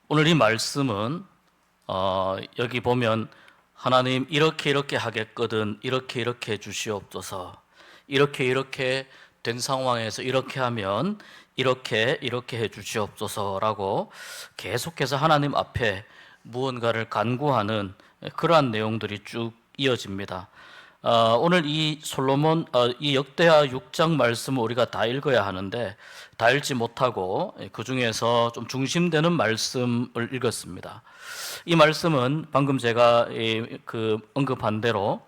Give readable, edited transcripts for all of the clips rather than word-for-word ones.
오늘 이 말씀은 여기 보면 하나님 이렇게 하겠거든 이렇게 해 주시옵소서, 이렇게 된 상황에서 이렇게 하면 이렇게 해 주시옵소서라고 계속해서 하나님 앞에 무언가를 간구하는 그러한 내용들이 쭉 이어집니다. 오늘 이 솔로몬 이 역대하 6장 말씀을 우리가 다 읽어야 하는데 다 읽지 못하고 그 중에서 좀 중심되는 말씀을 읽었습니다. 이 말씀은 방금 제가 언급한 대로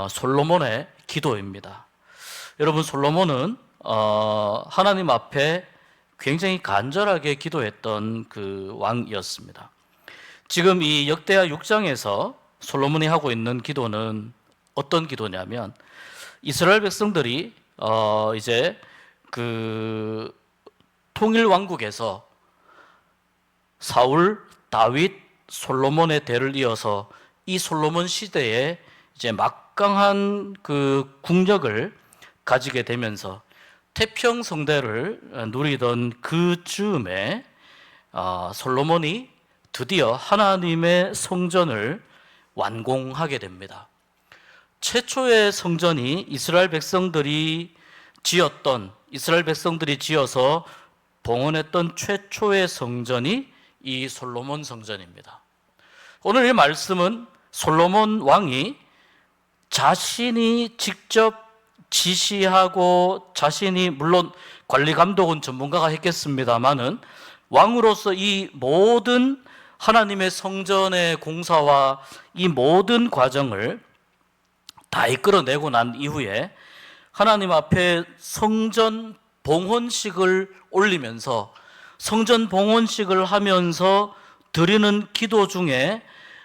솔로몬의 기도입니다. 여러분, 솔로몬은 하나님 앞에 굉장히 간절하게 기도했던 그 왕이었습니다. 지금 이 역대하 6장에서 솔로몬이 하고 있는 기도는 어떤 기도냐면, 이스라엘 백성들이 이제 그 통일 왕국에서 사울, 다윗, 솔로몬의 대를 이어서 이 솔로몬 시대에 이제 막강한 그 국력을 가지게 되면서 태평 성대를 누리던 그 즈음에 솔로몬이 드디어 하나님의 성전을 완공하게 됩니다. 최초의 성전이 이스라엘 백성들이 지어서 봉헌했던 최초의 성전이 이 솔로몬 성전입니다. 오늘 이 말씀은 솔로몬 왕이 자신이 직접 지시하고 자신이, 물론 관리 감독은 전문가가 했겠습니다마는, 왕으로서 이 모든 하나님의 성전의 공사와 이 모든 과정을 다 이끌어내고 난 이후에 하나님 앞에 성전 봉헌식을 올리면서, 성전 봉헌식을 하면서 드리는 기도 중에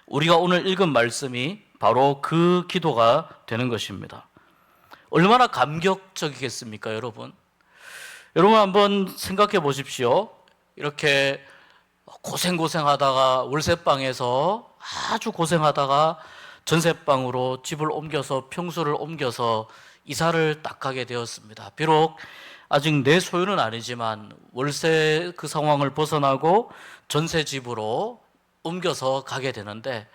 우리가 오늘 읽은 말씀이 바로 그 기도가 되는 것입니다. 얼마나 감격적이겠습니까, 여러분? 여러분 한번 생각해 보십시오. 이렇게 고생하다가 월세방에서 아주 고생하다가 전세방으로 집을 옮겨서, 평수를 옮겨서 이사를 딱 가게 되었습니다. 비록 아직 내 소유는 아니지만 월세 그 상황을 벗어나고 전세집으로 옮겨서 가게 되는데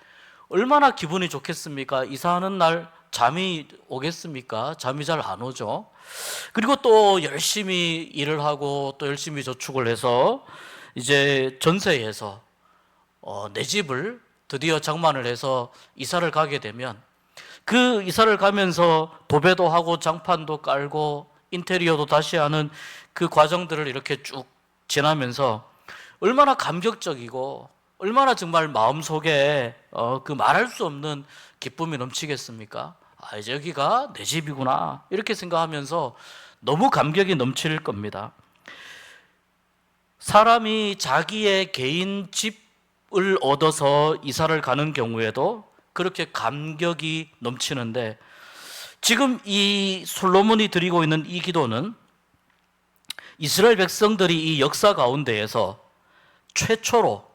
얼마나 기분이 좋겠습니까? 이사하는 날 잠이 오겠습니까? 잠이 잘 안 오죠. 그리고 또 열심히 일을 하고 또 열심히 저축을 해서 이제 전세에서 내 집을 드디어 장만을 해서 이사를 가게 되면, 그 이사를 가면서 도배도 하고 장판도 깔고 인테리어도 다시 하는 그 과정들을 이렇게 쭉 지나면서 얼마나 감격적이고 얼마나 정말 마음속에 그 말할 수 없는 기쁨이 넘치겠습니까? 이제 여기가 내 집이구나, 이렇게 생각하면서 너무 감격이 넘칠 겁니다. 사람이 자기의 개인 집을 얻어서 이사를 가는 경우에도 그렇게 감격이 넘치는데, 지금 이 솔로몬이 드리고 있는 이 기도는 이스라엘 백성들이 이 역사 가운데에서 최초로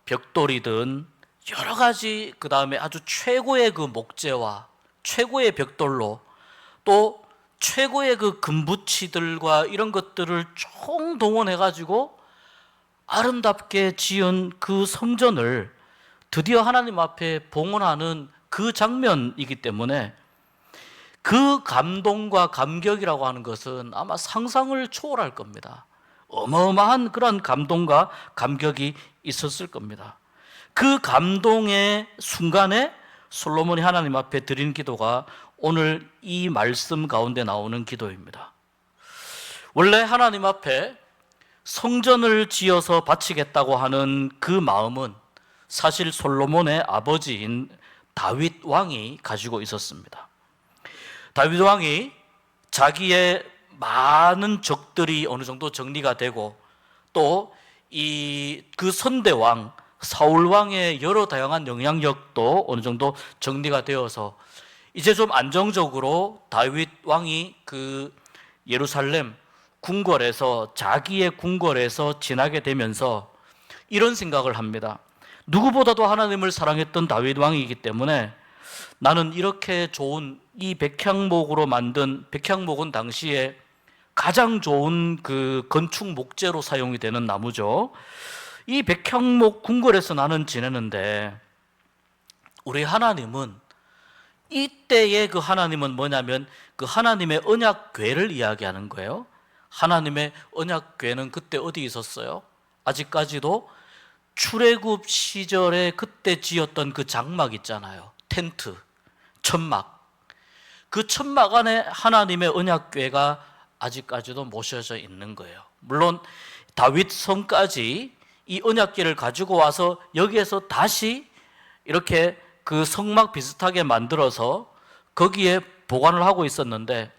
벽돌이든 여러 가지, 그 다음에 아주 최고의 그 목재와 최고의 벽돌로 또 최고의 그 금붙이들과 이런 것들을 총동원해가지고 아름답게 지은 그 성전을 드디어 하나님 앞에 봉헌하는 그 장면이기 때문에 그 감동과 감격이라고 하는 것은 아마 상상을 초월할 겁니다. 어마어마한 그런 감동과 감격이 있었을 겁니다. 그 감동의 순간에 솔로몬이 하나님 앞에 드린 기도가 오늘 이 말씀 가운데 나오는 기도입니다. 원래 하나님 앞에 성전을 지어서 바치겠다고 하는 그 마음은 사실 솔로몬의 아버지인 다윗 왕이 가지고 있었습니다. 다윗 왕이 자기의 많은 적들이 어느 정도 정리가 되고, 또 그 선대왕 사울 왕의 여러 다양한 영향력도 어느 정도 정리가 되어서 이제 좀 안정적으로 다윗 왕이 그 예루살렘 궁궐에서, 자기의 궁궐에서 지나게 되면서 이런 생각을 합니다. 누구보다도 하나님을 사랑했던 다윗 왕이기 때문에 나는 이렇게 좋은 이 백향목으로 만든, 백향목은 당시에 가장 좋은 그 건축 목재로 사용이 되는 나무죠. 이 백향목 궁궐에서 나는 지내는데, 우리 하나님은, 이때의 그 하나님은 뭐냐면 그 하나님의 언약궤를 이야기하는 거예요. 하나님의 언약궤는 그때 어디 있었어요? 아직까지도 출애굽 시절에 그때 지었던 그 장막 있잖아요. 텐트, 천막. 그 천막 안에 하나님의 언약궤가 아직까지도 모셔져 있는 거예요. 물론 다윗 성까지 이 언약궤를 가지고 와서 여기에서 다시 이렇게 그 성막 비슷하게 만들어서 거기에 보관을 하고 있었는데,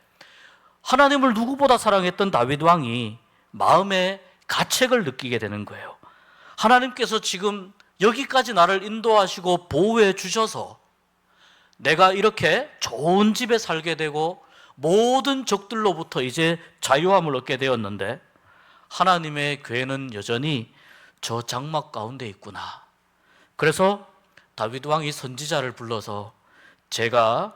하나님을 누구보다 사랑했던 다윗 왕이 마음에 가책을 느끼게 되는 거예요. 하나님께서 지금 여기까지 나를 인도하시고 보호해 주셔서 내가 이렇게 좋은 집에 살게 되고 모든 적들로부터 이제 자유함을 얻게 되었는데, 하나님의 궤는 여전히 저 장막 가운데 있구나. 그래서 다윗 왕이 선지자를 불러서 제가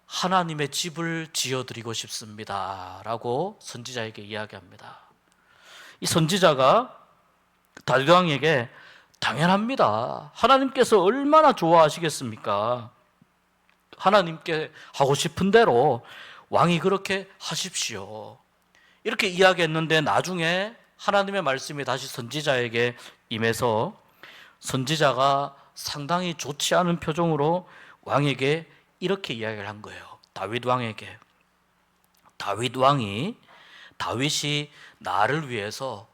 하나님의 집을 지어드리고 싶습니다 라고 선지자에게 이야기합니다. 이 선지자가 다윗 왕에게 당연합니다. 하나님께서 얼마나 좋아하시겠습니까? 하나님께 하고 싶은 대로 왕이 그렇게 하십시오. 이렇게 이야기했는데, 나중에 하나님의 말씀이 다시 선지자에게 임해서 선지자가 상당히 좋지 않은 표정으로 왕에게 이렇게 이야기를 한 거예요. 다윗 왕에게. 다윗이 나를 위해서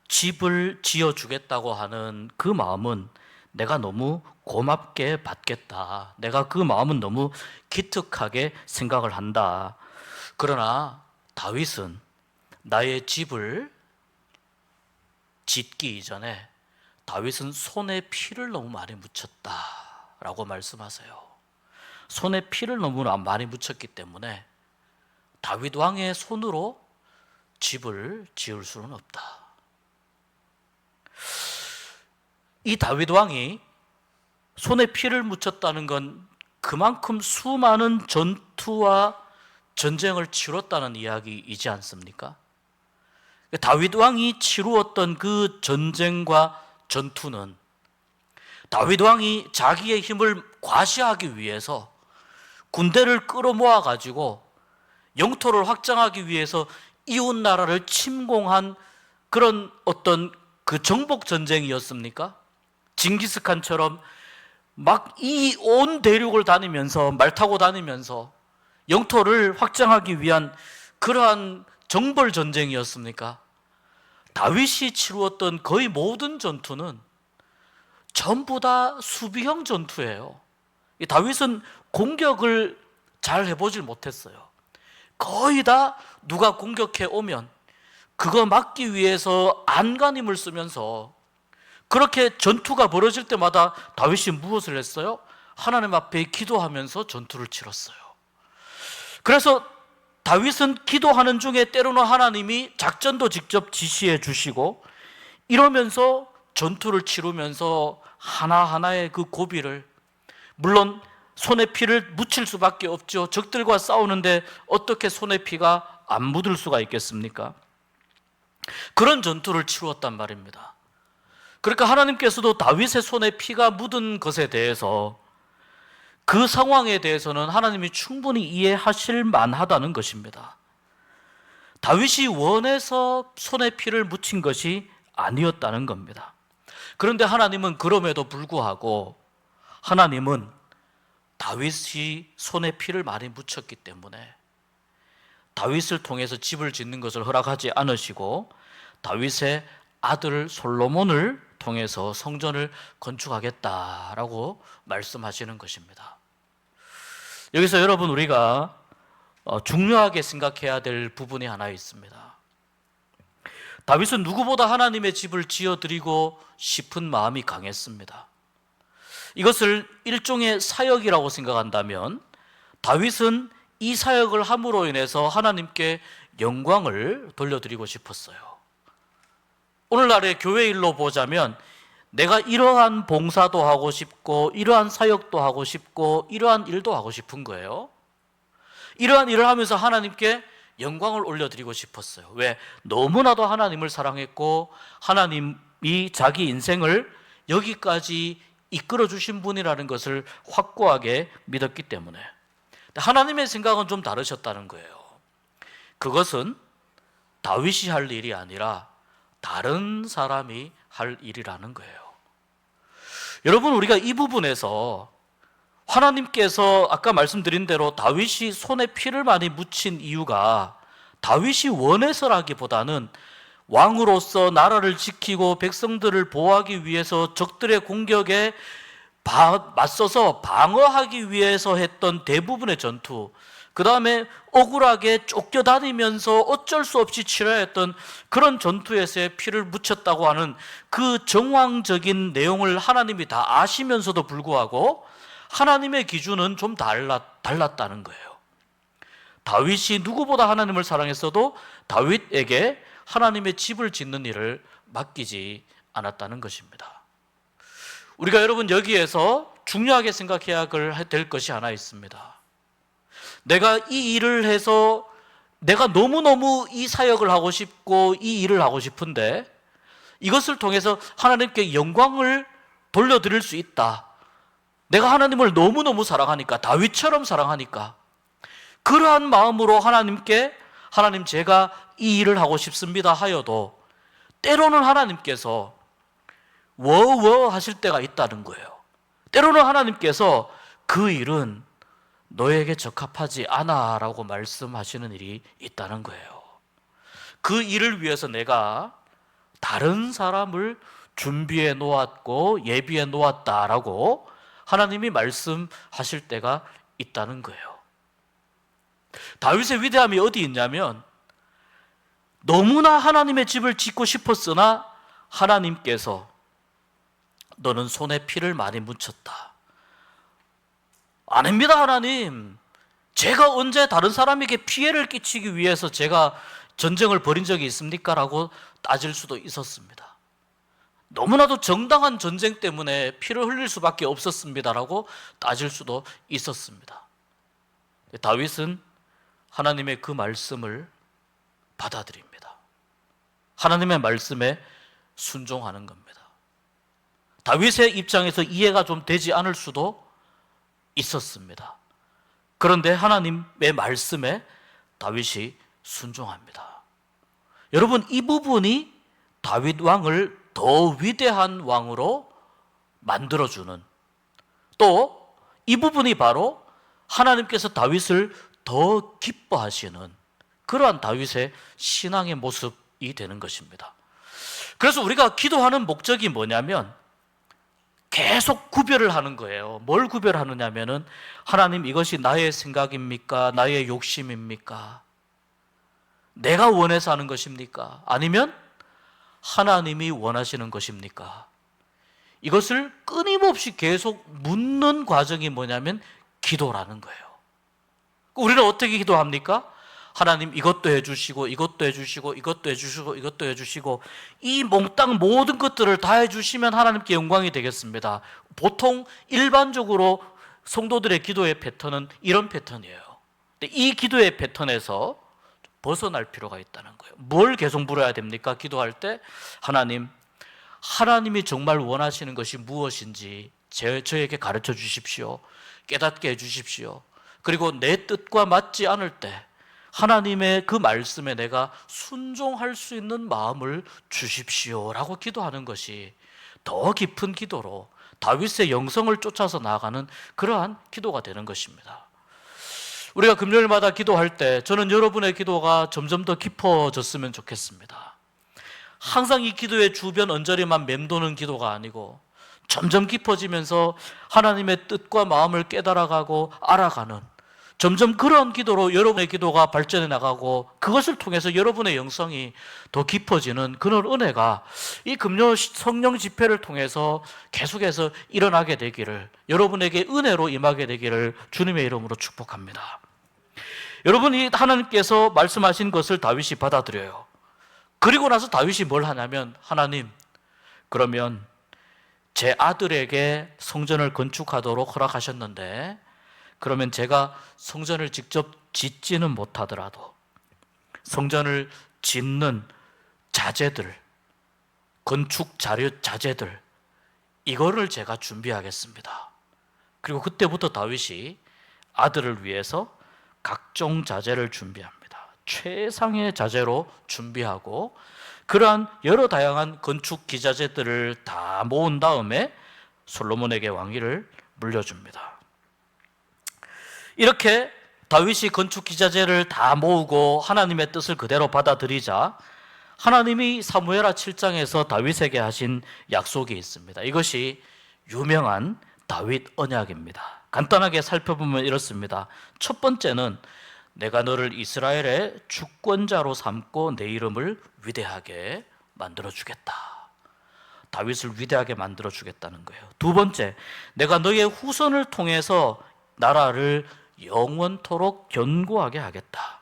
집을 지어주겠다고 하는 그 마음은 내가 너무 고맙게 받겠다. 내가 그 마음은 너무 기특하게 생각을 한다. 그러나 다윗은 나의 집을 짓기 이전에 다윗은 손에 피를 너무 많이 묻혔다라고 말씀하세요. 손에 피를 너무 많이 묻혔기 때문에 다윗 왕의 손으로 집을 지을 수는 없다. 이 다윗 왕이 손에 피를 묻혔다는 건 그만큼 수많은 전투와 전쟁을 치렀다는 이야기이지 않습니까? 다윗 왕이 치루었던 그 전쟁과 전투는 다윗 왕이 자기의 힘을 과시하기 위해서 군대를 끌어모아 가지고 영토를 확장하기 위해서 이웃 나라를 침공한 그런 어떤 그 정복 전쟁이었습니까? 징기스칸처럼 막 이 온 대륙을 다니면서, 말 타고 다니면서 영토를 확장하기 위한 그러한 정벌 전쟁이었습니까? 다윗이 치루었던 거의 모든 전투는 전부 다 수비형 전투예요. 다윗은 공격을 잘 해보질 못했어요. 거의 다 누가 공격해 오면 그거 막기 위해서 안간힘을 쓰면서, 그렇게 전투가 벌어질 때마다 다윗이 무엇을 했어요? 하나님 앞에 기도하면서 전투를 치렀어요. 그래서 다윗은 기도하는 중에 때로는 하나님이 작전도 직접 지시해 주시고, 이러면서 전투를 치르면서 하나하나의 그 고비를, 물론 손에 피를 묻힐 수밖에 없죠. 적들과 싸우는데 어떻게 손에 피가 안 묻을 수가 있겠습니까? 그런 전투를 치루었단 말입니다. 그러니까 하나님께서도 다윗의 손에 피가 묻은 것에 대해서, 그 상황에 대해서는 하나님이 충분히 이해하실 만하다는 것입니다. 다윗이 원해서 손에 피를 묻힌 것이 아니었다는 겁니다. 그런데 하나님은 그럼에도 불구하고 하나님은 다윗이 손에 피를 많이 묻혔기 때문에 다윗을 통해서 집을 짓는 것을 허락하지 않으시고, 다윗의 아들 솔로몬을 통해서 성전을 건축하겠다라고 말씀하시는 것입니다. 여기서 여러분, 우리가 중요하게 생각해야 될 부분이 하나 있습니다. 다윗은 누구보다 하나님의 집을 지어드리고 싶은 마음이 강했습니다. 이것을 일종의 사역이라고 생각한다면, 다윗은 이 사역을 함으로 인해서 하나님께 영광을 돌려드리고 싶었어요. 오늘날의 교회 일로 보자면 내가 이러한 봉사도 하고 싶고, 이러한 사역도 하고 싶고, 이러한 일도 하고 싶은 거예요. 이러한 일을 하면서 하나님께 영광을 올려드리고 싶었어요. 왜? 너무나도 하나님을 사랑했고 하나님이 자기 인생을 여기까지 이끌어 주신 분이라는 것을 확고하게 믿었기 때문에. 하나님의 생각은 좀 다르셨다는 거예요. 그것은 다윗이 할 일이 아니라 다른 사람이 할 일이라는 거예요. 여러분, 우리가 이 부분에서 하나님께서 아까 말씀드린 대로 다윗이 손에 피를 많이 묻힌 이유가 다윗이 원해서라기보다는 왕으로서 나라를 지키고 백성들을 보호하기 위해서 적들의 공격에 맞서서 방어하기 위해서 했던 대부분의 전투, 그 다음에 억울하게 쫓겨다니면서 어쩔 수 없이 치러야 했던 그런 전투에서의 피를 묻혔다고 하는 그 정황적인 내용을 하나님이 다 아시면서도 불구하고 하나님의 기준은 좀 달랐다는 거예요. 다윗이 누구보다 하나님을 사랑했어도 다윗에게 하나님의 집을 짓는 일을 맡기지 않았다는 것입니다. 우리가 여러분 여기에서 중요하게 생각해야 될 것이 하나 있습니다. 내가 이 일을 해서 내가 너무너무 이 사역을 하고 싶고 이 일을 하고 싶은데 이것을 통해서 하나님께 영광을 돌려드릴 수 있다. 내가 하나님을 너무너무 사랑하니까, 다윗처럼 사랑하니까 그러한 마음으로 하나님께 하나님 제가 이 일을 하고 싶습니다 하여도 때로는 하나님께서 워워 하실 때가 있다는 거예요. 때로는 하나님께서 그 일은 너에게 적합하지 않아 라고 말씀하시는 일이 있다는 거예요. 그 일을 위해서 내가 다른 사람을 준비해 놓았고 예비해 놓았다라고 하나님이 말씀하실 때가 있다는 거예요. 다윗의 위대함이 어디 있냐면 너무나 하나님의 집을 짓고 싶었으나 하나님께서 너는 손에 피를 많이 묻혔다. 아닙니다, 하나님. 제가 언제 다른 사람에게 피해를 끼치기 위해서 제가 전쟁을 벌인 적이 있습니까? 라고 따질 수도 있었습니다. 너무나도 정당한 전쟁 때문에 피를 흘릴 수밖에 없었습니다라고 따질 수도 있었습니다. 다윗은 하나님의 그 말씀을 받아들입니다. 하나님의 말씀에 순종하는 겁니다. 다윗의 입장에서 이해가 좀 되지 않을 수도 있었습니다. 그런데 하나님의 말씀에 다윗이 순종합니다. 여러분, 이 부분이 다윗 왕을 더 위대한 왕으로 만들어주는, 또 이 부분이 바로 하나님께서 다윗을 더 기뻐하시는 그러한 다윗의 신앙의 모습이 되는 것입니다. 그래서 우리가 기도하는 목적이 뭐냐면 계속 구별을 하는 거예요. 뭘 구별하느냐면은 하나님, 이것이 나의 생각입니까? 나의 욕심입니까? 내가 원해서 하는 것입니까? 아니면 하나님이 원하시는 것입니까? 이것을 끊임없이 계속 묻는 과정이 뭐냐면 기도라는 거예요. 우리는 어떻게 기도합니까? 하나님, 이것도 해주시고 이것도 해주시고 이것도 해주시고 이것도 해주시고 이 몽땅 모든 것들을 다 해주시면 하나님께 영광이 되겠습니다. 보통 일반적으로 성도들의 기도의 패턴은 이런 패턴이에요. 근데 이 기도의 패턴에서 벗어날 필요가 있다는 거예요. 뭘 계속 물어야 됩니까? 기도할 때 하나님이 정말 원하시는 것이 무엇인지 저에게 가르쳐 주십시오. 깨닫게 해 주십시오. 그리고 내 뜻과 맞지 않을 때 하나님의 그 말씀에 내가 순종할 수 있는 마음을 주십시오라고 기도하는 것이 더 깊은 기도로 다윗의 영성을 쫓아서 나아가는 그러한 기도가 되는 것입니다. 우리가 금요일마다 기도할 때 저는 여러분의 기도가 점점 더 깊어졌으면 좋겠습니다. 항상 이 기도의 주변 언저리만 맴도는 기도가 아니고 점점 깊어지면서 하나님의 뜻과 마음을 깨달아가고 알아가는 점점 그런 기도로 여러분의 기도가 발전해 나가고 그것을 통해서 여러분의 영성이 더 깊어지는 그런 은혜가 이 금요 성령 집회를 통해서 계속해서 일어나게 되기를, 여러분에게 은혜로 임하게 되기를 주님의 이름으로 축복합니다. 여러분이 하나님께서 말씀하신 것을 다윗이 받아들여요. 그리고 나서 다윗이 뭘 하냐면, 하나님, 그러면 제 아들에게 성전을 건축하도록 허락하셨는데 그러면 제가 성전을 직접 짓지는 못하더라도 성전을 짓는 자재들, 건축 자료 자재들, 이거를 제가 준비하겠습니다. 그리고 그때부터 다윗이 아들을 위해서 각종 자재를 준비합니다. 최상의 자재로 준비하고 그러한 여러 다양한 건축 기자재들을 다 모은 다음에 솔로몬에게 왕위를 물려줍니다. 이렇게 다윗이 건축 기자재를 다 모으고 하나님의 뜻을 그대로 받아들이자 하나님이 사무엘하 7장에서 다윗에게 하신 약속이 있습니다. 이것이 유명한 다윗 언약입니다. 간단하게 살펴보면 이렇습니다. 첫 번째는 내가 너를 이스라엘의 주권자로 삼고 내 이름을 위대하게 만들어주겠다. 다윗을 위대하게 만들어주겠다는 거예요. 두 번째, 내가 너의 후손을 통해서 나라를 영원토록 견고하게 하겠다.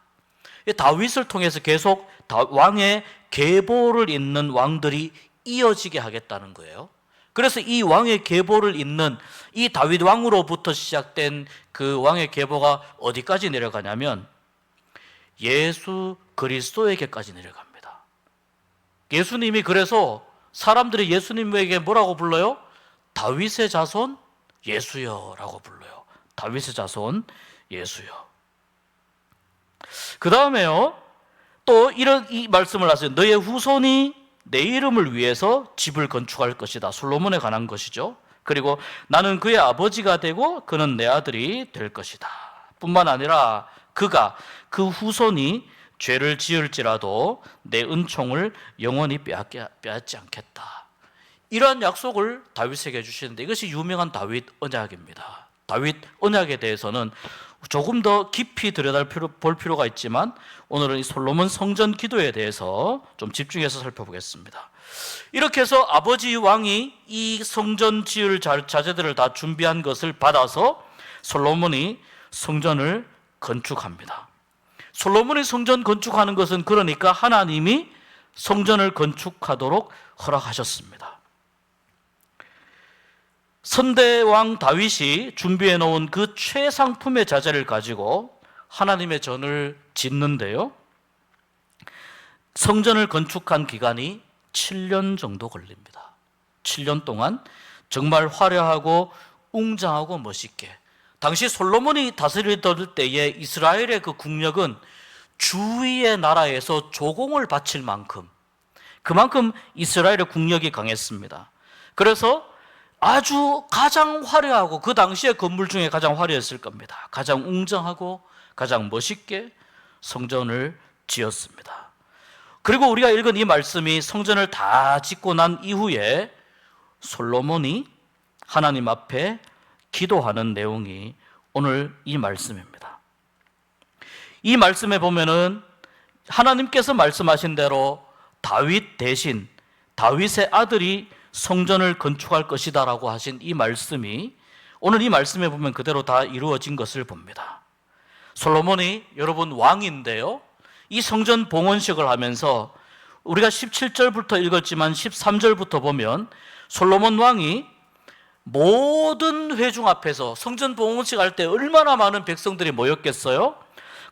다윗을 통해서 계속 왕의 계보를 잇는 왕들이 이어지게 하겠다는 거예요. 그래서 이 왕의 계보를 잇는 이 다윗 왕으로부터 시작된 그 왕의 계보가 어디까지 내려가냐면 예수 그리스도에게까지 내려갑니다. 예수님이 그래서 사람들이 예수님에게 뭐라고 불러요? 다윗의 자손 예수여라고 불러요. 다윗의 자손 예수여. 그 다음에요, 또 이 말씀을 하세요. 너의 후손이 내 이름을 위해서 집을 건축할 것이다. 솔로몬에 관한 것이죠. 그리고 나는 그의 아버지가 되고 그는 내 아들이 될 것이다. 뿐만 아니라 그 후손이 죄를 지을지라도 내 은총을 영원히 빼앗지 않겠다. 이러한 약속을 다윗에게 해주시는데 이것이 유명한 다윗 언약입니다. 다윗 언약에 대해서는 조금 더 깊이 들여다볼 필요가 있지만 오늘은 이 솔로몬 성전 기도에 대해서 좀 집중해서 살펴보겠습니다. 이렇게 해서 아버지 왕이 이 성전 지을 자재들을 다 준비한 것을 받아서 솔로몬이 성전을 건축합니다. 솔로몬이 성전 건축하는 것은 그러니까 하나님이 성전을 건축하도록 허락하셨습니다. 선대왕 다윗이 준비해 놓은 그 최상품의 자재를 가지고 하나님의 전을 짓는데요, 성전을 건축한 기간이 7년 정도 걸립니다. 7년 동안 정말 화려하고 웅장하고 멋있게, 당시 솔로몬이 다스리던 때에 이스라엘의 그 국력은 주위의 나라에서 조공을 바칠 만큼 그만큼 이스라엘의 국력이 강했습니다. 그래서 아주 가장 화려하고 그 당시의 건물 중에 가장 화려했을 겁니다. 가장 웅장하고 가장 멋있게 성전을 지었습니다. 그리고 우리가 읽은 이 말씀이 성전을 다 짓고 난 이후에 솔로몬이 하나님 앞에 기도하는 내용이 오늘 이 말씀입니다. 이 말씀에 보면은 하나님께서 말씀하신 대로 다윗 대신 다윗의 아들이 성전을 건축할 것이다 라고 하신 이 말씀이 오늘 이 말씀에 보면 그대로 다 이루어진 것을 봅니다. 솔로몬이 여러분 왕인데요, 이 성전 봉헌식을 하면서 우리가 17절부터 읽었지만 13절부터 보면 솔로몬 왕이 모든 회중 앞에서 성전 봉헌식 할 때 얼마나 많은 백성들이 모였겠어요?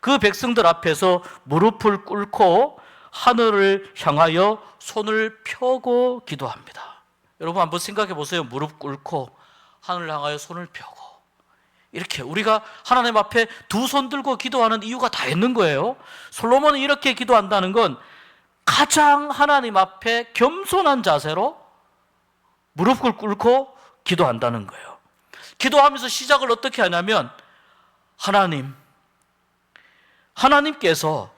그 백성들 앞에서 무릎을 꿇고 하늘을 향하여 손을 펴고 기도합니다. 여러분 한번 생각해 보세요. 무릎 꿇고 하늘을 향하여 손을 펴고, 이렇게 우리가 하나님 앞에 두 손 들고 기도하는 이유가 다 있는 거예요. 솔로몬이 이렇게 기도한다는 건 가장 하나님 앞에 겸손한 자세로 무릎을 꿇고 기도한다는 거예요. 기도하면서 시작을 어떻게 하냐면 하나님께서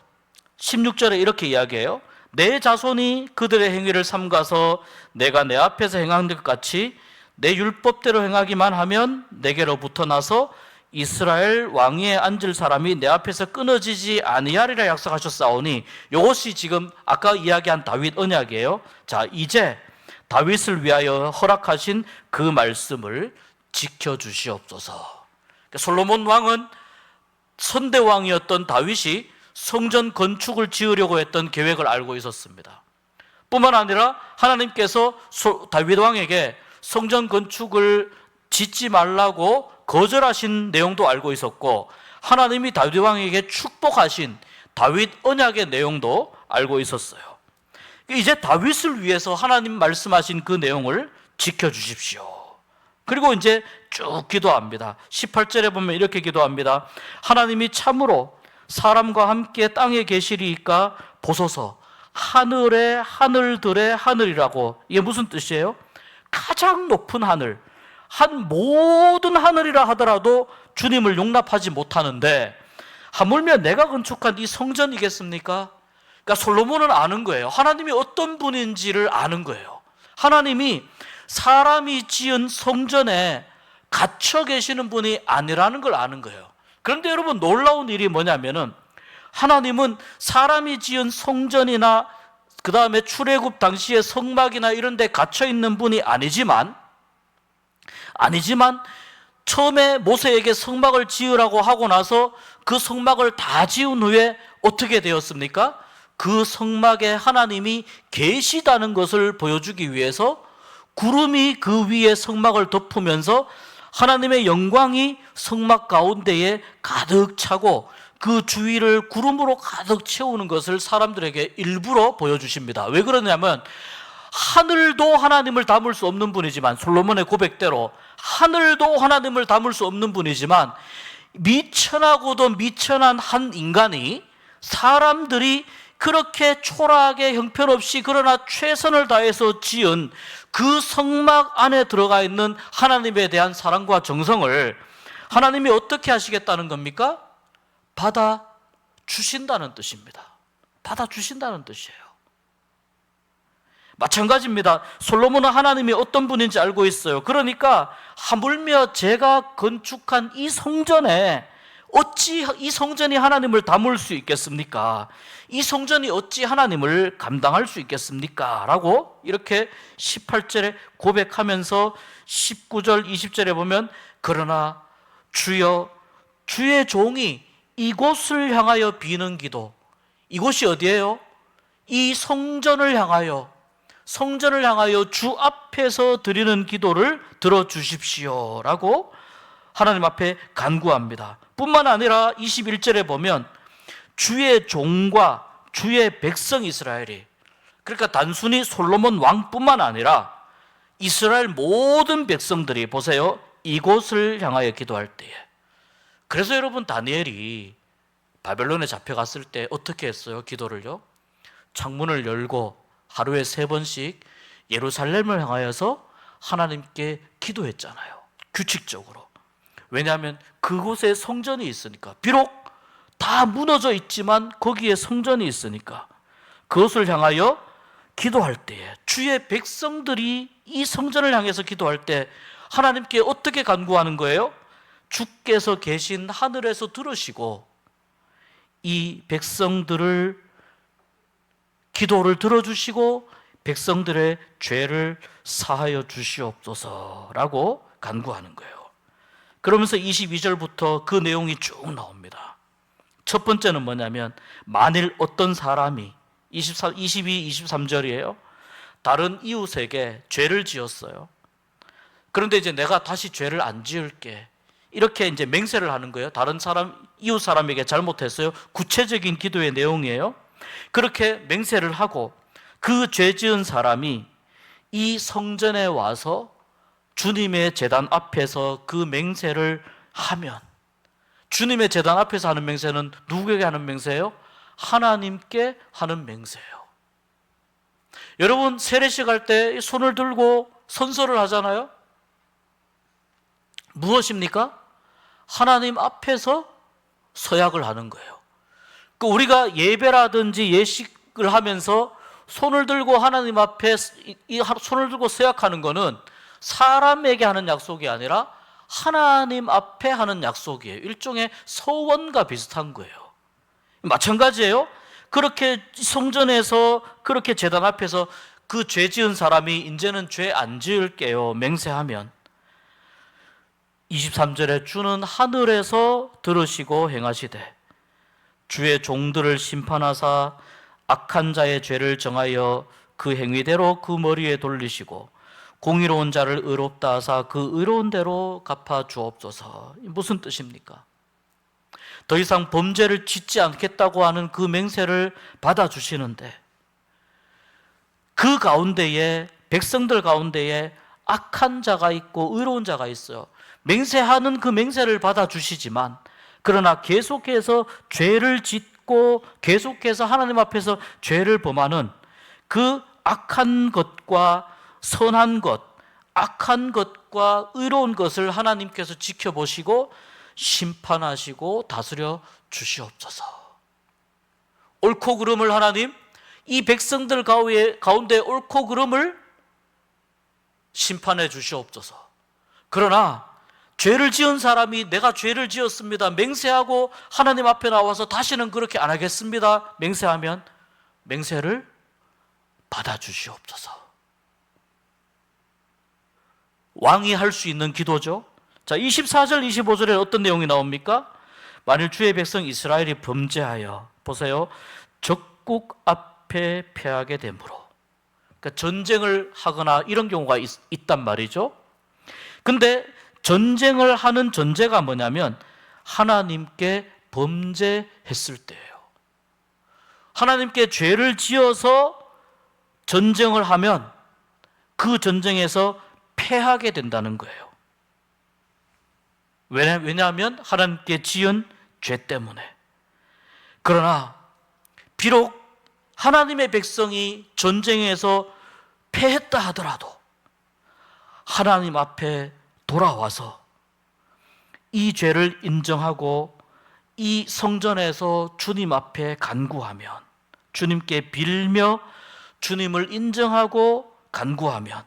16절에 이렇게 이야기해요. 내 자손이 그들의 행위를 삼가서 내가 내 앞에서 행한 것 같이 내 율법대로 행하기만 하면 내게로부터 나서 이스라엘 왕위에 앉을 사람이 내 앞에서 끊어지지 아니하리라 약속하셨사오니, 이것이 지금 아까 이야기한 다윗 언약이에요. 자, 이제 다윗을 위하여 허락하신 그 말씀을 지켜주시옵소서. 그러니까 솔로몬 왕은 선대왕이었던 다윗이 성전 건축을 지으려고 했던 계획을 알고 있었습니다. 뿐만 아니라 하나님께서 다윗 왕에게 성전 건축을 짓지 말라고 거절하신 내용도 알고 있었고, 하나님이 다윗 왕에게 축복하신 다윗 언약의 내용도 알고 있었어요. 이제 다윗을 위해서 하나님 말씀하신 그 내용을 지켜주십시오. 그리고 이제 쭉 기도합니다. 18절에 보면 이렇게 기도합니다. 하나님이 참으로 사람과 함께 땅에 계시리이까 보소서. 하늘의 하늘들의 하늘이라고. 이게 무슨 뜻이에요? 가장 높은 하늘, 모든 하늘이라 하더라도 주님을 용납하지 못하는데 하물며 내가 건축한 이 성전이겠습니까? 그러니까 솔로몬은 아는 거예요. 하나님이 어떤 분인지를 아는 거예요. 하나님이 사람이 지은 성전에 갇혀 계시는 분이 아니라는 걸 아는 거예요. 그런데 여러분, 놀라운 일이 뭐냐면은 하나님은 사람이 지은 성전이나 그 다음에 출애굽 당시의 성막이나 이런 데 갇혀 있는 분이 아니지만 처음에 모세에게 성막을 지으라고 하고 나서 그 성막을 다 지은 후에 어떻게 되었습니까? 그 성막에 하나님이 계시다는 것을 보여주기 위해서 구름이 그 위에 성막을 덮으면서 하나님의 영광이 성막 가운데에 가득 차고 그 주위를 구름으로 가득 채우는 것을 사람들에게 일부러 보여주십니다. 왜 그러냐면 하늘도 하나님을 담을 수 없는 분이지만, 솔로몬의 고백대로 하늘도 하나님을 담을 수 없는 분이지만 미천하고도 미천한 한 인간이, 사람들이 그렇게 초라하게 형편없이 그러나 최선을 다해서 지은 그 성막 안에 들어가 있는 하나님에 대한 사랑과 정성을 하나님이 어떻게 하시겠다는 겁니까? 받아주신다는 뜻입니다. 받아주신다는 뜻이에요. 마찬가지입니다. 솔로몬은 하나님이 어떤 분인지 알고 있어요. 그러니까 하물며 제가 건축한 이 성전에 어찌 이 성전이 하나님을 담을 수 있겠습니까? 이 성전이 어찌 하나님을 감당할 수 있겠습니까? 라고 이렇게 18절에 고백하면서 19절, 20절에 보면 그러나 주여, 주의 종이 이곳을 향하여 비는 기도. 이곳이 어디예요? 이 성전을 향하여 주 앞에서 드리는 기도를 들어주십시오 라고 하나님 앞에 간구합니다. 뿐만 아니라 21절에 보면 주의 종과 주의 백성 이스라엘이, 그러니까 단순히 솔로몬 왕뿐만 아니라 이스라엘 모든 백성들이, 보세요, 이곳을 향하여 기도할 때에. 그래서 여러분, 다니엘이 바벨론에 잡혀갔을 때 어떻게 했어요? 기도를요? 창문을 열고 하루에 3번씩 예루살렘을 향하여서 하나님께 기도했잖아요. 규칙적으로. 왜냐하면 그곳에 성전이 있으니까. 비록 다 무너져 있지만 거기에 성전이 있으니까. 그것을 향하여 기도할 때에, 주의 백성들이 이 성전을 향해서 기도할 때 하나님께 어떻게 간구하는 거예요? 주께서 계신 하늘에서 들으시고 이 백성들을 기도를 들어주시고 백성들의 죄를 사하여 주시옵소서라고 간구하는 거예요. 그러면서 22절부터 그 내용이 쭉 나옵니다. 첫 번째는 뭐냐면, 만일 어떤 사람이 22, 23절이에요. 다른 이웃에게 죄를 지었어요. 그런데 이제 내가 다시 죄를 안 지을게, 이렇게 이제 맹세를 하는 거예요. 다른 사람, 이웃 사람에게 잘못했어요. 구체적인 기도의 내용이에요. 그렇게 맹세를 하고 그 죄 지은 사람이 이 성전에 와서 주님의 제단 앞에서 그 맹세를 하면, 주님의 제단 앞에서 하는 맹세는 누구에게 하는 맹세예요? 하나님께 하는 맹세예요. 여러분, 세례식 할 때 손을 들고 선서를 하잖아요. 무엇입니까? 하나님 앞에서 서약을 하는 거예요. 우리가 예배라든지 예식을 하면서 손을 들고 하나님 앞에 손을 들고 서약하는 것은 사람에게 하는 약속이 아니라 하나님 앞에 하는 약속이에요. 일종의 서원과 비슷한 거예요. 마찬가지예요. 그렇게 성전에서, 그렇게 제단 앞에서 그 죄 지은 사람이 이제는 죄 안 지을게요 맹세하면, 23절에 주는 하늘에서 들으시고 행하시되 주의 종들을 심판하사 악한 자의 죄를 정하여 그 행위대로 그 머리에 돌리시고 공의로운 자를 의롭다 하사 그 의로운 대로 갚아 주옵소서. 무슨 뜻입니까? 더 이상 범죄를 짓지 않겠다고 하는 그 맹세를 받아주시는데, 그 가운데에, 백성들 가운데에 악한 자가 있고 의로운 자가 있어요. 맹세하는 그 맹세를 받아주시지만, 그러나 계속해서 죄를 짓고 계속해서 하나님 앞에서 죄를 범하는 그 악한 것과 선한 것, 악한 것과 의로운 것을 하나님께서 지켜보시고 심판하시고 다스려 주시옵소서. 옳고 그름을 하나님, 이 백성들 가운데 옳고 그름을 심판해 주시옵소서. 그러나 죄를 지은 사람이 내가 죄를 지었습니다 맹세하고 하나님 앞에 나와서 다시는 그렇게 안 하겠습니다 맹세하면 맹세를 받아주시옵소서. 왕이 할 수 있는 기도죠. 자, 24절 25절에 어떤 내용이 나옵니까? 만일 주의 백성 이스라엘이 범죄하여, 보세요, 적국 앞에 패하게 되므로, 그러니까 전쟁을 하거나 이런 경우가 있단 말이죠. 근데 전쟁을 하는 전제가 뭐냐면 하나님께 범죄했을 때예요. 하나님께 죄를 지어서 전쟁을 하면 그 전쟁에서 패하게 된다는 거예요. 왜냐하면 하나님께 지은 죄 때문에. 그러나 비록 하나님의 백성이 전쟁에서 패했다 하더라도 하나님 앞에 돌아와서 이 죄를 인정하고 이 성전에서 주님 앞에 간구하면, 주님께 빌며 주님을 인정하고 간구하면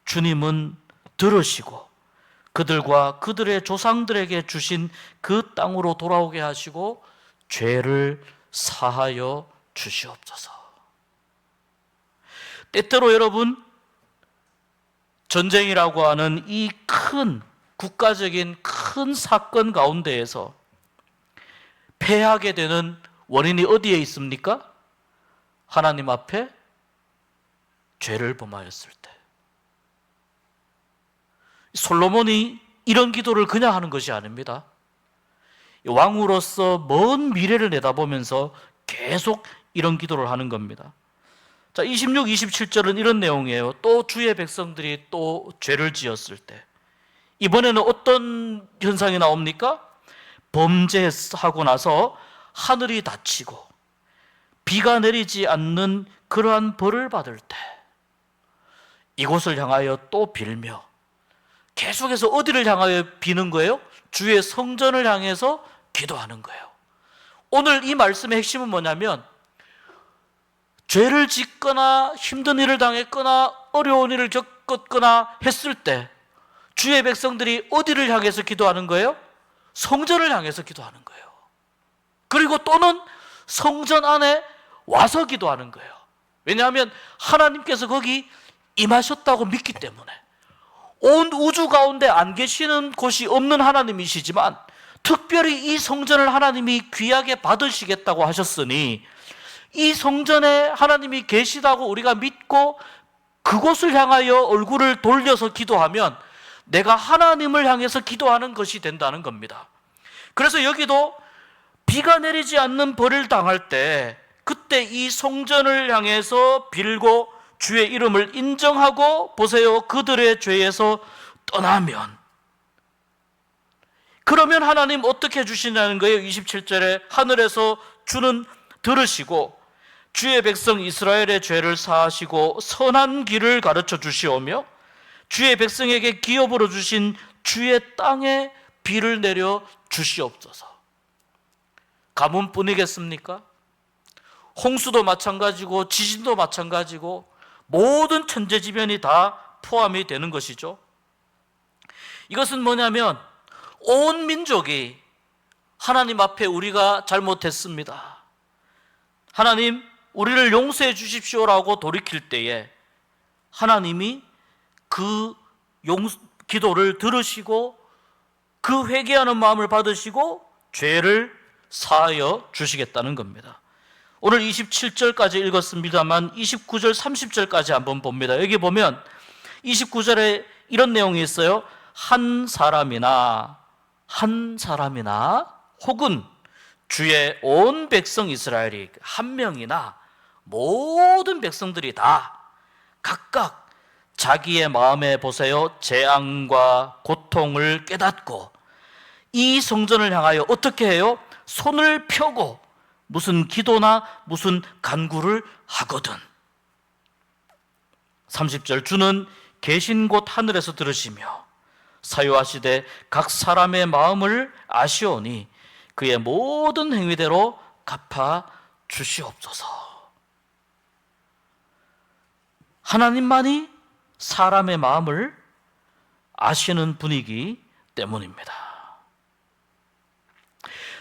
주님은 들으시고 그들과 그들의 조상들에게 주신 그 땅으로 돌아오게 하시고 죄를 사하여 주시옵소서. 때때로 여러분, 전쟁이라고 하는 이 큰 국가적인 큰 사건 가운데에서 패하게 되는 원인이 어디에 있습니까? 하나님 앞에 죄를 범하였을 때. 솔로몬이 이런 기도를 그냥 하는 것이 아닙니다. 왕으로서 먼 미래를 내다보면서 계속 이런 기도를 하는 겁니다. 자, 26, 27절은 이런 내용이에요. 또 주의 백성들이 또 죄를 지었을 때, 이번에는 어떤 현상이 나옵니까? 범죄하고 나서 하늘이 닫히고 비가 내리지 않는 그러한 벌을 받을 때 이곳을 향하여 또 빌며, 계속해서 어디를 향하여 비는 거예요? 주의 성전을 향해서 기도하는 거예요. 오늘 이 말씀의 핵심은 뭐냐면, 죄를 짓거나 힘든 일을 당했거나 어려운 일을 겪었거나 했을 때 주의 백성들이 어디를 향해서 기도하는 거예요? 성전을 향해서 기도하는 거예요. 그리고 또는 성전 안에 와서 기도하는 거예요. 왜냐하면 하나님께서 거기 임하셨다고 믿기 때문에. 온 우주 가운데 안 계시는 곳이 없는 하나님이시지만 특별히 이 성전을 하나님이 귀하게 받으시겠다고 하셨으니 이 성전에 하나님이 계시다고 우리가 믿고 그곳을 향하여 얼굴을 돌려서 기도하면 내가 하나님을 향해서 기도하는 것이 된다는 겁니다. 그래서 여기도 비가 내리지 않는 벌을 당할 때 그때 이 성전을 향해서 빌고 주의 이름을 인정하고, 보세요, 그들의 죄에서 떠나면, 그러면 하나님 어떻게 해주시냐는 거예요. 27절에 하늘에서 주는 들으시고 주의 백성 이스라엘의 죄를 사하시고 선한 길을 가르쳐 주시오며 주의 백성에게 기업으로 주신 주의 땅에 비를 내려 주시옵소서. 가뭄뿐이겠습니까? 홍수도 마찬가지고 지진도 마찬가지고 모든 천재지변이 다 포함이 되는 것이죠. 이것은 뭐냐면 온 민족이 하나님 앞에 우리가 잘못했습니다, 하나님 우리를 용서해 주십시오라고 돌이킬 때에 하나님이 그 기도를 들으시고 그 회개하는 마음을 받으시고 죄를 사하여 주시겠다는 겁니다. 오늘 27절까지 읽었습니다만 29절 30절까지 한번 봅니다. 여기 보면 29절에 이런 내용이 있어요. 한 사람이나 혹은 주의 온 백성 이스라엘이 한 명이나 모든 백성들이 다 각각 자기의 마음에 보세요, 재앙과 고통을 깨닫고 이 성전을 향하여 어떻게 해요? 손을 펴고 무슨 기도나 무슨 간구를 하거든. 30절, 주는 계신 곳 하늘에서 들으시며 사유하시되 각 사람의 마음을 아시오니 그의 모든 행위대로 갚아 주시옵소서. 하나님만이 사람의 마음을 아시는 분이기 때문입니다.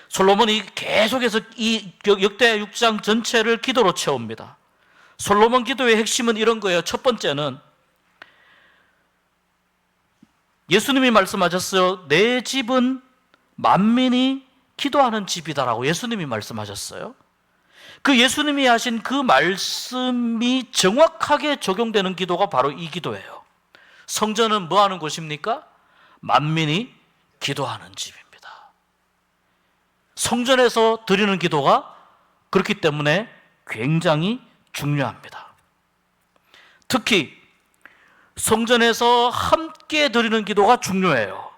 솔로몬이 계속해서 이 역대 6장 전체를 기도로 채웁니다. 솔로몬 기도의 핵심은 이런 거예요. 첫 번째는 예수님이 말씀하셨어요. 내 집은 만민이 기도하는 집이다라고 예수님이 말씀하셨어요. 그 예수님이 하신 그 말씀이 정확하게 적용되는 기도가 바로 이 기도예요. 성전은 뭐 하는 곳입니까? 만민이 기도하는 집입니다. 성전에서 드리는 기도가 그렇기 때문에 굉장히 중요합니다. 특히 성전에서 함께 드리는 기도가 중요해요.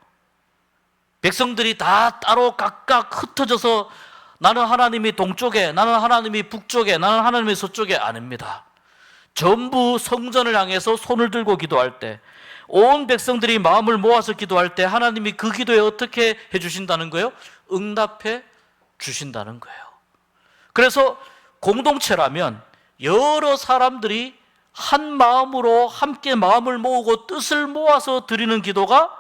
백성들이 다 따로 각각 흩어져서 나는 하나님이 동쪽에, 나는 하나님이 북쪽에, 나는 하나님이 서쪽에 아닙니다. 전부 성전을 향해서 손을 들고 기도할 때, 온 백성들이 마음을 모아서 기도할 때 하나님이 그 기도에 어떻게 해주신다는 거예요? 응답해 주신다는 거예요. 그래서 공동체라면 여러 사람들이 한 마음으로 함께 마음을 모으고 뜻을 모아서 드리는 기도가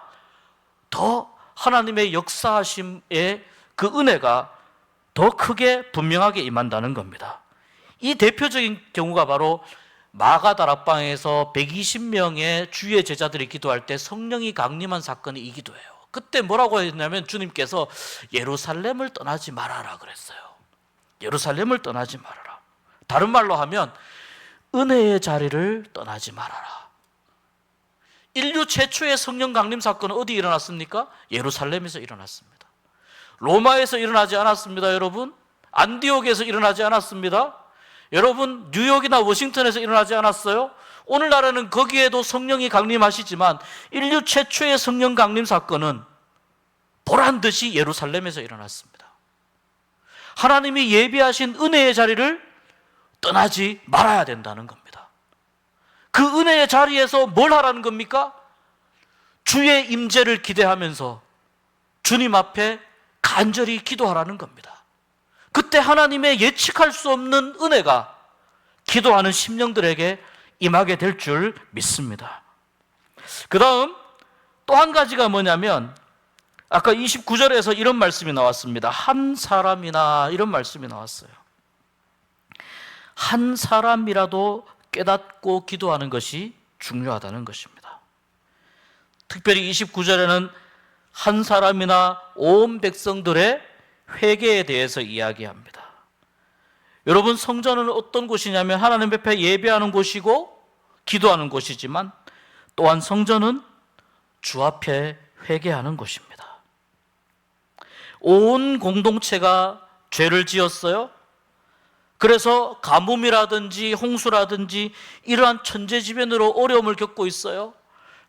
더 하나님의 역사하심의 그 은혜가 더 크게 분명하게 임한다는 겁니다. 이 대표적인 경우가 바로 마가다락방에서 120명의 주의 제자들이 기도할 때 성령이 강림한 사건이 이 기도예요. 그때 뭐라고 했냐면 주님께서 예루살렘을 떠나지 말아라 그랬어요. 예루살렘을 떠나지 말아라. 다른 말로 하면 은혜의 자리를 떠나지 말아라. 인류 최초의 성령 강림 사건은 어디 일어났습니까? 예루살렘에서 일어났습니다. 로마에서 일어나지 않았습니다, 여러분. 안디옥에서 일어나지 않았습니다. 여러분, 뉴욕이나 워싱턴에서 일어나지 않았어요? 오늘날에는 거기에도 성령이 강림하시지만 인류 최초의 성령 강림 사건은 보란 듯이 예루살렘에서 일어났습니다. 하나님이 예비하신 은혜의 자리를 떠나지 말아야 된다는 겁니다. 그 은혜의 자리에서 뭘 하라는 겁니까? 주의 임재를 기대하면서 주님 앞에 간절히 기도하라는 겁니다. 그때 하나님의 예측할 수 없는 은혜가 기도하는 심령들에게 임하게 될 줄 믿습니다. 그 다음 또 한 가지가 뭐냐면 아까 29절에서 이런 말씀이 나왔습니다. 한 사람이나 이런 말씀이 나왔어요. 한 사람이라도 깨닫고 기도하는 것이 중요하다는 것입니다. 특별히 29절에는 한 사람이나 온 백성들의 회개에 대해서 이야기합니다. 여러분, 성전은 어떤 곳이냐면 하나님 앞에 예배하는 곳이고 기도하는 곳이지만 또한 성전은 주 앞에 회개하는 곳입니다. 온 공동체가 죄를 지었어요. 그래서 가뭄이라든지 홍수라든지 이러한 천재지변으로 어려움을 겪고 있어요.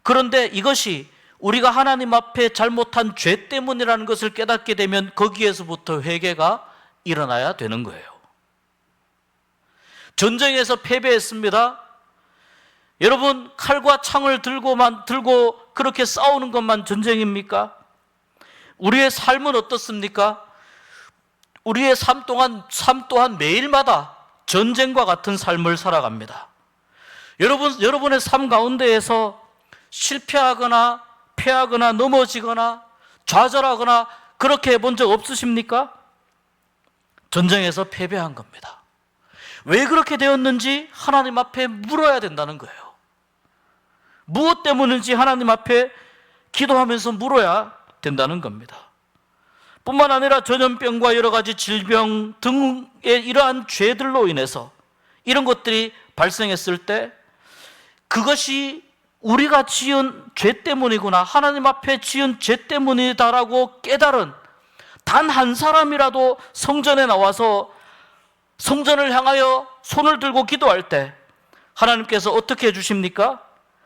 그런데 이것이 우리가 하나님 앞에 잘못한 죄 때문이라는 것을 깨닫게 되면 거기에서부터 회개가 일어나야 되는 거예요. 전쟁에서 패배했습니다. 여러분, 칼과 창을 들고 그렇게 싸우는 것만 전쟁입니까? 우리의 삶은 어떻습니까? 우리의 삶 또한 매일마다 전쟁과 같은 삶을 살아갑니다. 여러분의 삶 가운데에서 실패하거나 패하거나 넘어지거나 좌절하거나 그렇게 해본 적 없으십니까? 전쟁에서 패배한 겁니다. 왜 그렇게 되었는지 하나님 앞에 물어야 된다는 거예요. 무엇 때문인지 하나님 앞에 기도하면서 물어야 된다는 겁니다. 뿐만 아니라 전염병과 여러 가지 질병 등의 이러한 죄들로 인해서 이런 것들이 발생했을 때 그것이 우리가 지은 죄 때문이구나, 하나님 앞에 지은 죄 때문이다라고 깨달은 단 한 사람이라도 성전에 나와서 성전을 향하여 손을 들고 기도할 때 하나님께서 어떻게 해주십니까?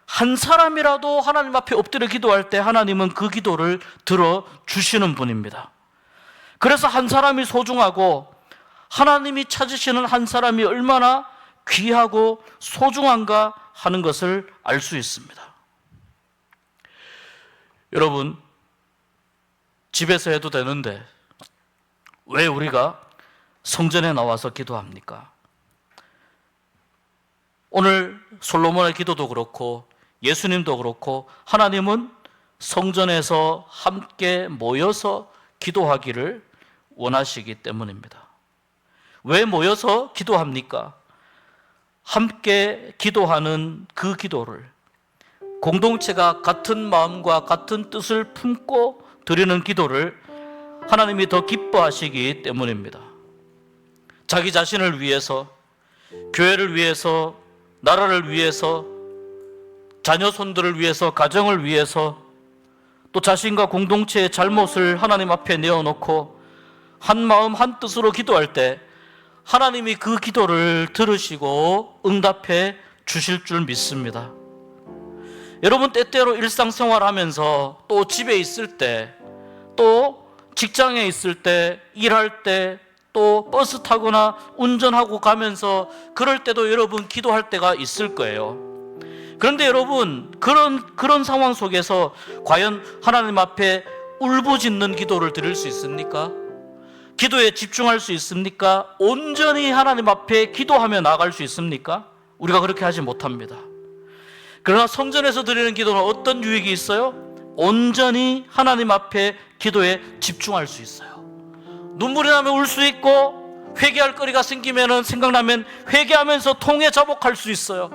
한 사람이라도 하나님 앞에 엎드려 기도할 때 하나님은 그 기도를 들어주시는 분입니다. 그래서 한 사람이 소중하고 하나님이 찾으시는 한 사람이 얼마나 귀하고 소중한가 하는 것을 알 수 있습니다. 여러분, 집에서 해도 되는데 왜 우리가 성전에 나와서 기도합니까? 오늘 솔로몬의 기도도 그렇고 예수님도 그렇고 하나님은 성전에서 함께 모여서 기도하기를 원하시기 때문입니다. 왜 모여서 기도합니까? 함께 기도하는 그 기도를, 공동체가 같은 마음과 같은 뜻을 품고 드리는 기도를 하나님이 더 기뻐하시기 때문입니다. 자기 자신을 위해서, 교회를 위해서, 나라를 위해서, 자녀 손들을 위해서, 가정을 위해서, 또 자신과 공동체의 잘못을 하나님 앞에 내어놓고 한 마음 한 뜻으로 기도할 때 하나님이 그 기도를 들으시고 응답해 주실 줄 믿습니다. 여러분, 때때로 일상생활하면서 또 집에 있을 때, 또 직장에 있을 때, 일할 때, 또 버스 타거나 운전하고 가면서 그럴 때도 여러분 기도할 때가 있을 거예요. 그런데 여러분, 그런 상황 속에서 과연 하나님 앞에 울부짖는 기도를 드릴 수 있습니까? 기도에 집중할 수 있습니까? 온전히 하나님 앞에 기도하며 나아갈 수 있습니까? 우리가 그렇게 하지 못합니다. 그러나 성전에서 드리는 기도는 어떤 유익이 있어요? 온전히 하나님 앞에 기도에 집중할 수 있어요. 눈물이 나면 울 수 있고, 회개할 거리가 생각나면 회개하면서 통해 자복할 수 있어요.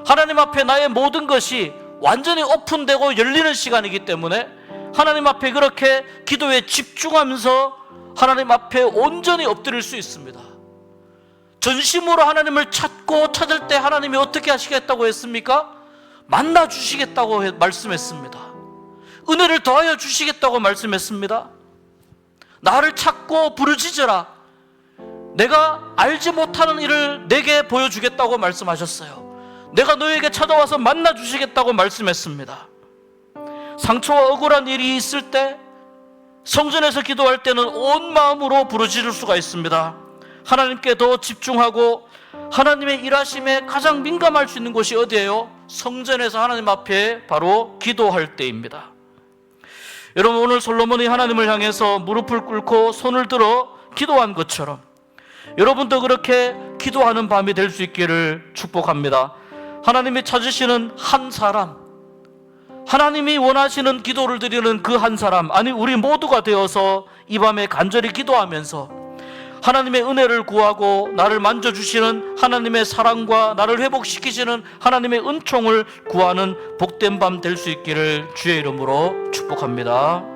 하나님 앞에 나의 모든 것이 완전히 오픈되고 열리는 시간이기 때문에 하나님 앞에 그렇게 기도에 집중하면서 하나님 앞에 온전히 엎드릴 수 있습니다. 전심으로 하나님을 찾을 때 하나님이 어떻게 하시겠다고 했습니까? 만나 주시겠다고 말씀했습니다. 은혜를 더하여 주시겠다고 말씀했습니다. 나를 찾고 부르짖으라. 내가 알지 못하는 일을 내게 보여주겠다고 말씀하셨어요. 내가 너에게 찾아와서 만나 주시겠다고 말씀했습니다. 상처와 억울한 일이 있을 때 성전에서 기도할 때는 온 마음으로 부르짖을 수가 있습니다. 하나님께 더 집중하고 하나님의 일하심에 가장 민감할 수 있는 곳이 어디예요? 성전에서 하나님 앞에 바로 기도할 때입니다. 여러분, 오늘 솔로몬이 하나님을 향해서 무릎을 꿇고 손을 들어 기도한 것처럼 여러분도 그렇게 기도하는 밤이 될 수 있기를 축복합니다. 하나님이 찾으시는 한 사람, 하나님이 원하시는 기도를 드리는 그 한 사람, 아니 우리 모두가 되어서 이 밤에 간절히 기도하면서 하나님의 은혜를 구하고 나를 만져주시는 하나님의 사랑과 나를 회복시키시는 하나님의 은총을 구하는 복된 밤 될 수 있기를 주의 이름으로 축복합니다.